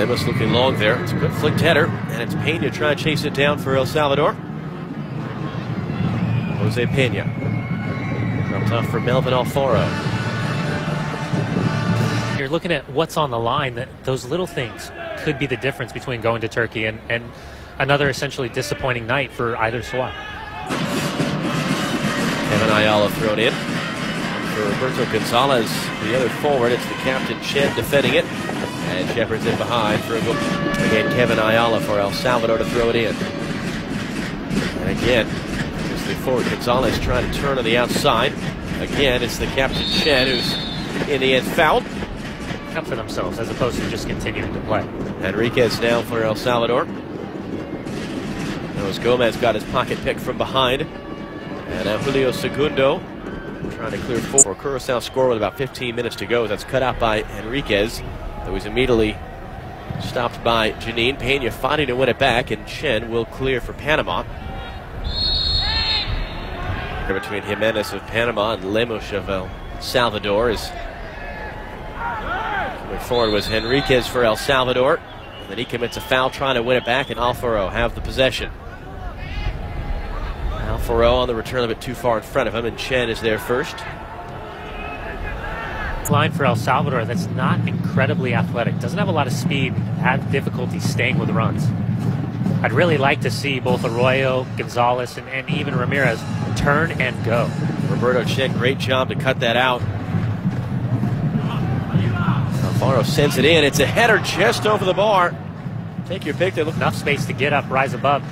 Lemos looking long there. It's a good flicked header, and it's Pena trying to chase it down for El Salvador. Jose Pena. Dropped off for Melvin Alfaro. You're looking at what's on the line. That those little things could be the difference between going to Turkey and another essentially disappointing night for either squad. Kevin Ayala thrown in for Roberto Gonzalez, the other forward. It's the captain Chen defending it, and Shepard's in behind for a goal. Again, Kevin Ayala for El Salvador to throw it in. And again, it's the forward Gonzalez trying to turn on the outside. Again, it's the captain Chen who's in the end fouled. Up for themselves as opposed to just continuing to play. Enriquez now for El Salvador. Noah Gomez got his pocket pick from behind. And now Julio Segundo trying to clear forward. Curacao score with about 15 minutes to go. That's cut out by Enriquez. That was immediately stopped by Janine. Pena fighting to win it back, and Chen will clear for Panama. Between Jimenez of Panama and Lemos of El Salvador is coming forward was Enriquez for El Salvador. And then he commits a foul trying to win it back, and Alfaro have the possession. Alfaro on the return a bit too far in front of him, and Chen is there first. Line for El Salvador that's not incredibly athletic, doesn't have a lot of speed, have difficulty staying with runs. I'd really like to see both Arroyo, Gonzalez, and even Ramirez turn and go. Roberto Chen, great job to cut that out. Alfaro sends it in. It's a header just over the bar. Take your pick. They look enough space to get up, rise above,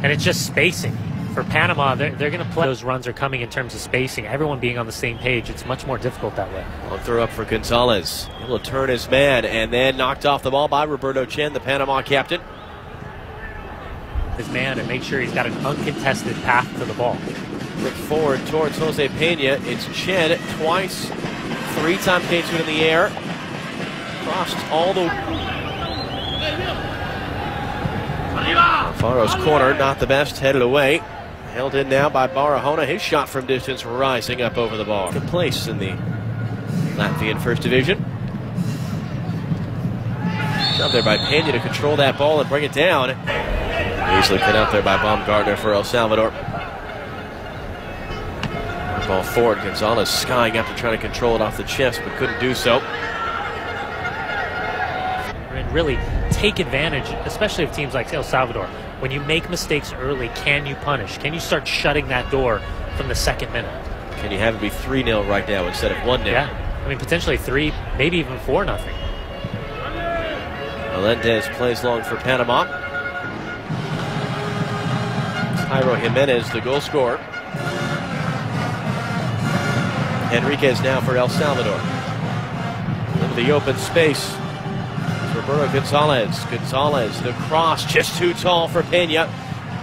and it's just spacing. For Panama, they're going to play. Those runs are coming in terms of spacing. Everyone being on the same page. It's much more difficult that way. Long throw up for Gonzalez. Able to turn his man, and then knocked off the ball by Roberto Chen, the Panama captain. His man, and make sure he's got an uncontested path to the ball. Look forward towards Jose Pena. It's Chen twice, 3 times gets it in the air. Crossed all the... Alfaro's corner, not the best, headed away. Held in now by Barahona. His shot from distance rising up over the bar. Good place in the Latvian First Division. Job there by Pena to control that ball and bring it down. Easily cut out there by Baumgartner for El Salvador. Ball forward. Gonzalez skying up to try to control it off the chest, but couldn't do so. And really take advantage, especially of teams like El Salvador. When you make mistakes early, can you punish? Can you start shutting that door from the second minute? Can you have it be 3-0 right now instead of 1-0? Yeah, I mean, potentially 3, maybe even 4-0. Melendez plays long for Panama. Jairo Jimenez, the goal scorer. Enriquez now for El Salvador. Into the open space. Roberto Gonzalez. Gonzalez, the cross, just too tall for Pena.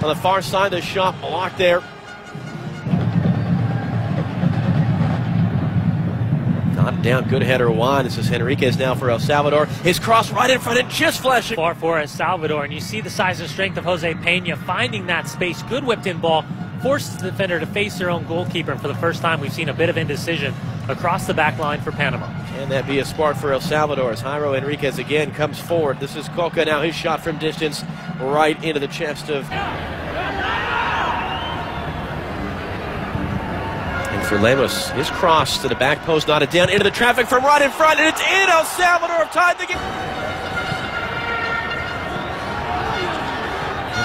On the far side, the shot blocked there. Not down, good header wide. This is Enriquez now for El Salvador. His cross right in front and just flashing. Far for El Salvador, and you see the size and strength of Jose Pena finding that space. Good whipped in ball. Forces the defender to face their own goalkeeper, and for the first time we've seen a bit of indecision across the back line for Panama. Can that be a spark for El Salvador as Jairo Enriquez again comes forward. This is Coca now, his shot from distance right into the chest of... And for Lemos, his cross to the back post, knotted down into the traffic from right in front, and it's in. El Salvador have tied the game.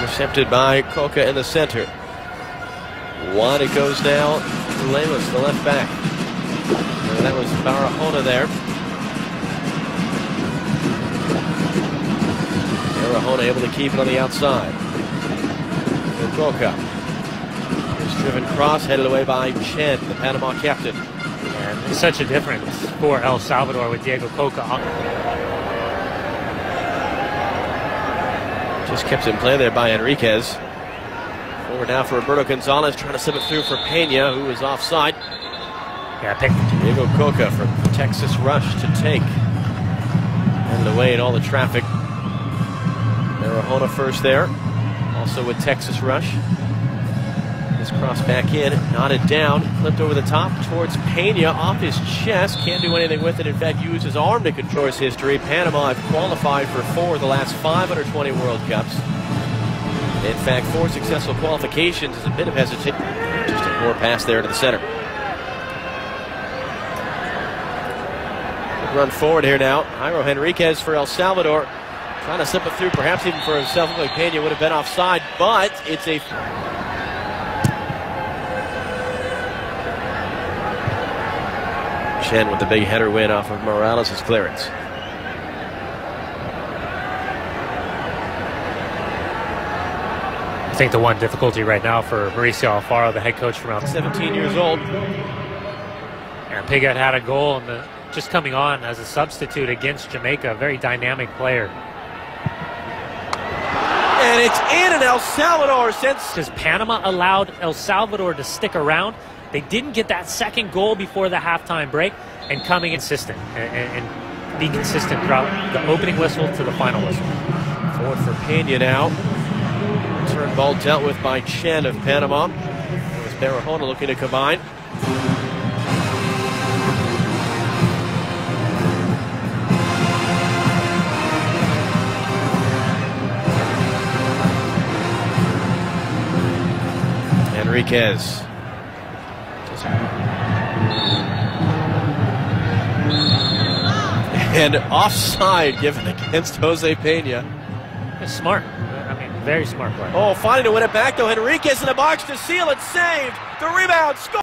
Intercepted by Coca in the center. Wide it goes now to Lemos, the left back. And that was Barahona there. Barahona able to keep it on the outside. Coca. His driven cross headed away by Chen, the Panama captain. And it's such a difference for El Salvador with Diego Coca. Just kept in play there by Enriquez. Forward now for Roberto Gonzalez, trying to slip it through for Pena, who is offside. Yeah, pick Diego Coca from Texas Rush to take. Headed away in all the traffic. Barahona first there. Also with Texas Rush. His Enriquez crossed back in, knotted down, flipped over the top towards Pena, off his chest, can't do anything with it. In fact, used his arm to control his history. Panama have qualified for 4 of the last 5 under-20 World Cups. In fact, 4 successful qualifications is a bit of hesitation. Just a poor pass there to the center. Good run forward here now. Jairo Henriquez for El Salvador. Trying to slip it through, perhaps even for himself. Looked like Pena would have been offside, but it's a... Chen with the big header win off of Morales' clearance. I think the one difficulty right now for Mauricio Alfaro, the head coach from around 17 years old. And Pigot had a goal and just coming on as a substitute against Jamaica, a very dynamic player. And it's in, and El Salvador since... Because Panama allowed El Salvador to stick around. They didn't get that second goal before the halftime break, and coming consistent and be consistent throughout the opening whistle to the final whistle. Forward for Pena now. Return ball dealt with by Chen of Panama. It was Barahona looking to combine. Enriquez. And offside given against Jose Pena. Smart. I mean, very smart play. Oh, finding to win it back though. Enriquez in the box to seal it. Saved. The rebound. Score.